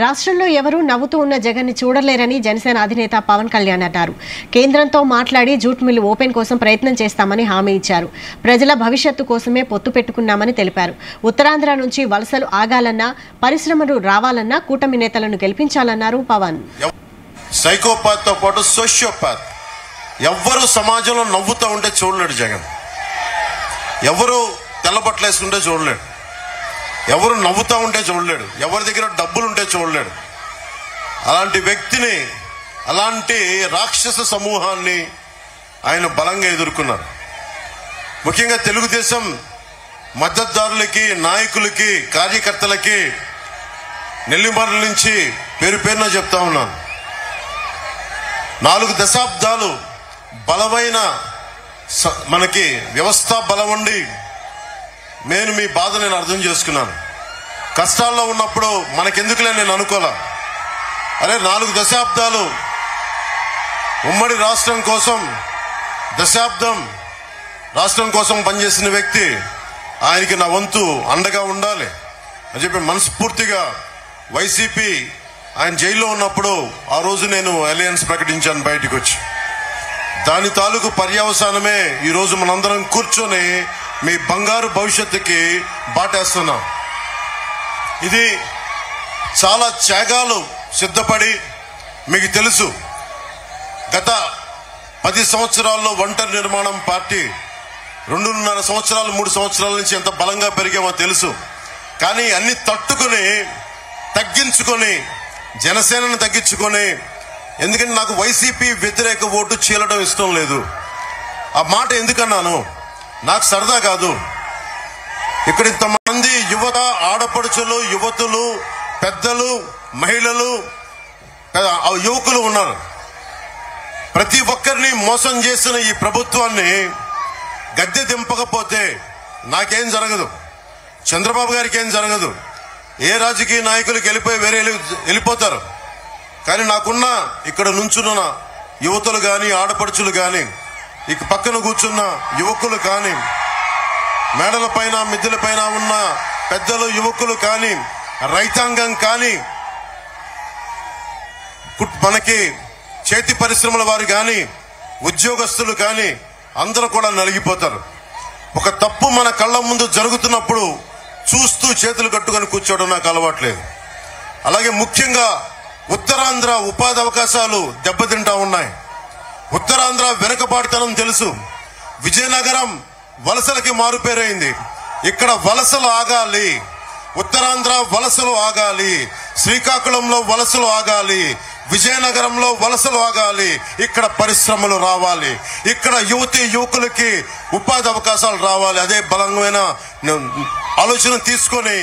రాష్ట్రంలో ఎవరూ నవ్వుతూ ఉన్న జగన్ని చూడలేరని జనసేన అధినేత పవన్ కళ్యాణ్ అన్నారు. కేంద్రంతో మాట్లాడి జూట్ మిల్లు ఓపెన్ కోసం ప్రయత్నం చేస్తామని హామీ ఇచ్చారు. ప్రజల భవిష్యత్తు కోసమే పొత్తు పెట్టుకున్నామని తెలిపారు. ఉత్తరాంధ్ర నుంచి వలసలు ఆగాలన్నా, పరిశ్రమలు రావాలన్నా కూటమి నేతలను గెలిపించాలన్నారు పవన్. సైకోపాత్ తో పాటు సోషియోపాత్ ఎవ్వరు సమాజంలో నవ్వుతూ ఉంటే చూడలేడు జగన్. ఎవరు తెల్లబట్టలు వేసుకుంటే చూడలేడు, ఎవరు నవ్వుతూ ఉంటే చూడలేడు, ఎవరి దగ్గర డబ్బులుంటే చూడలేడు. అలాంటి వ్యక్తిని, అలాంటి రాక్షస సమూహాన్ని ఆయన బలంగా ఎదుర్కొన్నారు. ముఖ్యంగా తెలుగుదేశం మద్దతుదారులకి, నాయకులకి, కార్యకర్తలకి నెల్లిమర్ల నుంచి పేరు పేరున చెప్తా ఉన్నాను. 4 దశాబ్దాలు బలమైన మనకి వ్యవస్థ బలం ఉండి నేను మీ బాధ నేను అర్థం చేసుకున్నాను. కష్టాల్లో ఉన్నప్పుడు మనకెందుకులే నేను అనుకోలే. అరే 4 దశాబ్దాలు ఉమ్మడి రాష్ట్రం కోసం, దశాబ్దం రాష్ట్రం కోసం పనిచేసిన వ్యక్తి, ఆయనకి నా వంతు అండగా ఉండాలి అని చెప్పి మనస్ఫూర్తిగా వైసీపీ ఆయన జైల్లో ఉన్నప్పుడు ఆ రోజు నేను అలయన్స్ ప్రకటించాను బయటకు వచ్చి. దాని తాలూకు పర్యవసానమే ఈరోజు మనందరం కూర్చొని మీ బంగారు భవిష్యత్తుకి బాటేస్తున్నాం. ఇది చాలా త్యాగాలు సిద్ధపడి, మీకు తెలుసు గత 10 సంవత్సరాల్లో ఒంటరి నిర్మాణం పార్టీ 2.5 సంవత్సరాలు 3 సంవత్సరాల నుంచి ఎంత బలంగా పెరిగామో తెలుసు. కానీ అన్ని తట్టుకొని, తగ్గించుకొని, జనసేనను తగ్గించుకొని, ఎందుకంటే నాకు వైసీపీ వ్యతిరేక ఓటు చీలడం ఇష్టం లేదు. ఆ మాట ఎందుకన్నాను, నాకు సరదా కాదు. ఇక్కడ ఇంతమంది యువత, ఆడపడుచులు, యువతులు, పెద్దలు, మహిళలు, యువకులు ఉన్నారు. ప్రతి ఒక్కరిని మోసం చేసిన ఈ ప్రభుత్వాన్ని గద్దె దింపకపోతే నాకేం జరగదు, చంద్రబాబు గారికి ఏం జరగదు, ఏ రాజకీయ నాయకులకు వేరే వెళ్ళిపోతారు. కానీ నాకున్న ఇక్కడ నుంచున్న యువతులు కానీ, ఆడపడుచులు కానీ, ఇక పక్కన కూర్చున్న యువకులు కానీ, మేడల పైన మిద్దెల పైన ఉన్న పెద్దలు, యువకులు కానీ, రైతాంగం కానీ, మనకి చేతి పరిశ్రమల వారు కానీ, ఉద్యోగస్తులు కానీ అందరూ కూడా నలిగిపోతారు. ఒక తప్పు మన కళ్ళ ముందు జరుగుతున్నప్పుడు చూస్తూ చేతులు కట్టుకొని కూర్చోవడం నాకు అలవాట్లేదు. అలాగే ముఖ్యంగా ఉత్తరాంధ్ర ఉపాధి అవకాశాలు దెబ్బతింటా ఉన్నాయి. ఉత్తరాంధ్ర వెనుకబాటుతనం తెలుసు. విజయనగరం వలసలకి మారుపేరైంది. ఇక్కడ వలసలు ఆగాలి, ఉత్తరాంధ్ర వలసలు ఆగాలి, శ్రీకాకుళంలో వలసలు ఆగాలి, విజయనగరంలో వలసలు ఆగాలి, ఇక్కడ పరిశ్రమలు రావాలి, ఇక్కడ యువతి యువకులకి ఉపాధి అవకాశాలు రావాలి. అదే బలమైన ఆలోచన తీసుకొని